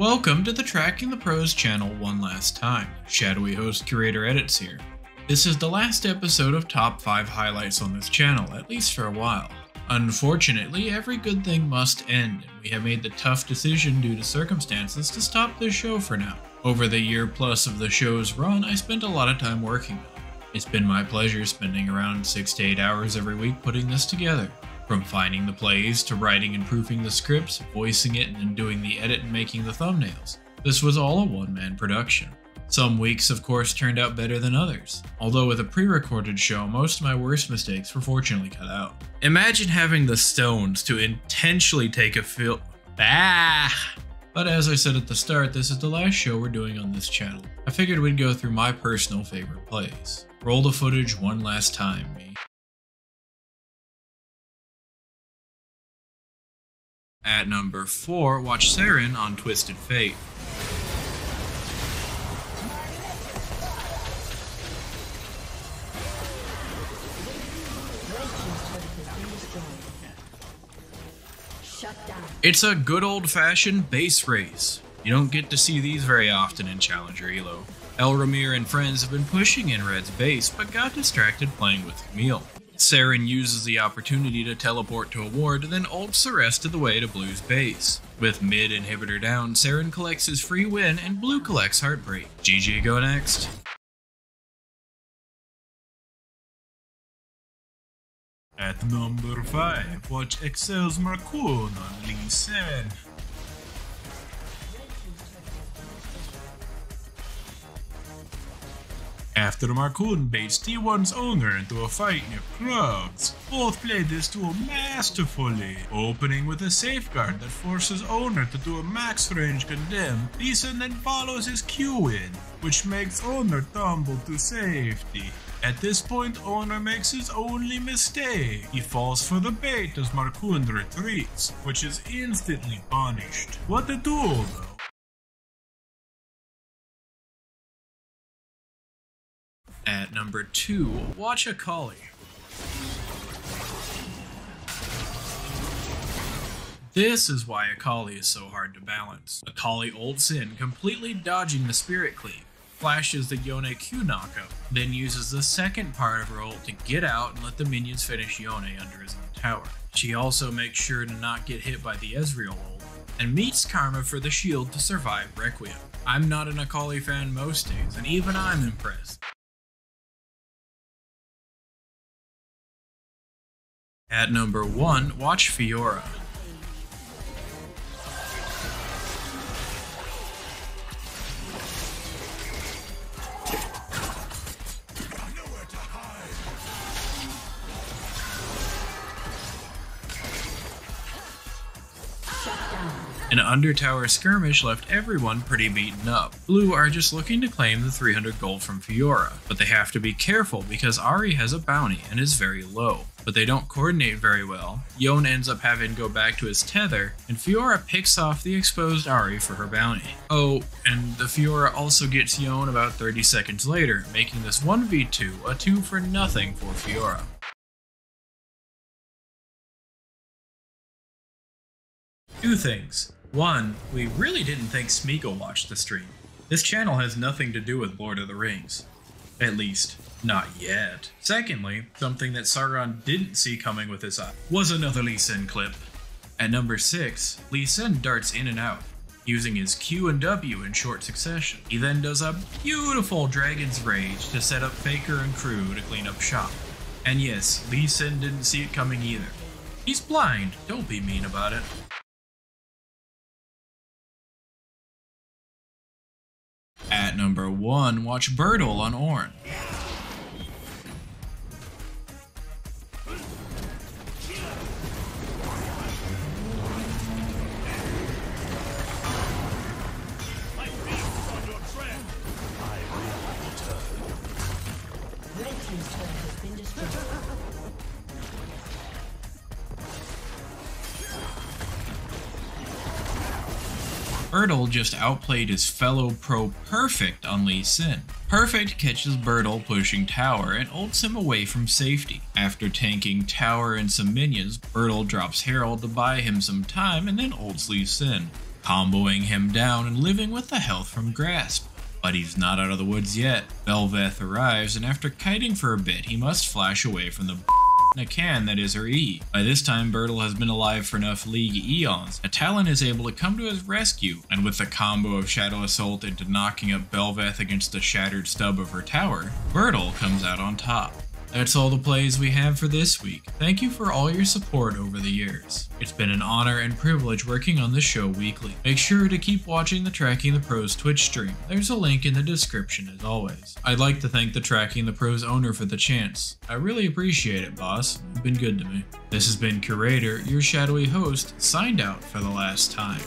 Welcome to the Tracking the Pros channel one last time. Shadowy host Curator Edits here. This is the last episode of Top 5 highlights on this channel, at least for a while. Unfortunately, every good thing must end, and we have made the tough decision due to circumstances to stop this show for now. Over the year plus of the show's run, I spent a lot of time working on it. It's been my pleasure spending around 6 to 8 hours every week putting this together. From finding the plays, to writing and proofing the scripts, voicing it, and then doing the edit and making the thumbnails. This was all a one-man production. Some weeks, of course, turned out better than others. Although with a pre-recorded show, most of my worst mistakes were fortunately cut out. Imagine having the stones to intentionally take a But as I said at the start, this is the last show we're doing on this channel. I figured we'd go through my personal favorite plays. Roll the footage one last time, me. At number 4, watch Saren on Twisted Fate. It's a good old-fashioned base race. You don't get to see these very often in Challenger Elo. Elramir and friends have been pushing in Red's base, but got distracted playing with Camille. Saren uses the opportunity to teleport to a ward, then ults the rest of the way to Blue's base. With mid inhibitor down, Saren collects his free win and Blue collects Heartbreak. GG go next. At number 5, watch Excel's Marcoon on Lee Sin. After Marcoon baits T1's owner into a fight near Krugs, both played this duel masterfully, opening with a safeguard that forces owner to do a max range condemn. Lee Sin then follows his Q in, which makes owner tumble to safety. At this point, owner makes his only mistake. He falls for the bait as Marcoon retreats, which is instantly punished. What a duel though. At number 2, watch Akali. This is why Akali is so hard to balance. Akali ults in, completely dodging the Spirit Cleave, flashes the Yone Q knockup, then uses the second part of her ult to get out and let the minions finish Yone under his own tower. She also makes sure to not get hit by the Ezreal ult, and meets Karma for the shield to survive Requiem. I'm not an Akali fan most days, and even I'm impressed. At number 1, watch Fiora. An under-tower skirmish left everyone pretty beaten up. Blue are just looking to claim the 300 gold from Fiora, but they have to be careful because Ahri has a bounty and is very low. But they don't coordinate very well. Yone ends up having to go back to his tether, and Fiora picks off the exposed Ahri for her bounty. Oh, and the Fiora also gets Yone about 30 seconds later, making this 1v2 a 2 for nothing for Fiora. Two things. One, we really didn't think Smeagol watched the stream. This channel has nothing to do with Lord of the Rings. At least, not yet. Secondly, something that Sauron didn't see coming with his eye was another Lee Sin clip. At number 6, Lee Sin darts in and out, using his Q and W in short succession. He then does a beautiful Dragon's Rage to set up Faker and crew to clean up shop. And yes, Lee Sin didn't see it coming either. He's blind, don't be mean about it. At number 1, watch Birdle on Ornn. Birdle just outplayed his fellow pro Perfect on Lee Sin. Perfect catches Birdle pushing tower and ults him away from safety. After tanking tower and some minions, Birdle drops Herald to buy him some time and then ults Lee Sin. comboing him down and living with the health from Grasp. But he's not out of the woods yet. Belveth arrives, and after kiting for a bit, he must flash away from the in a can that is her E. By this time, Bertle has been alive for enough League eons. A Talon is able to come to his rescue, and with the combo of Shadow Assault into knocking up Belveth against the shattered stub of her tower, Bertle comes out on top. That's all the plays we have for this week. Thank you for all your support over the years. It's been an honor and privilege working on this show weekly. Make sure to keep watching the Tracking the Pros Twitch stream. There's a link in the description as always. I'd like to thank the Tracking the Pros owner for the chance. I really appreciate it, boss. You've been good to me. This has been Curator, your shadowy host, signed out for the last time.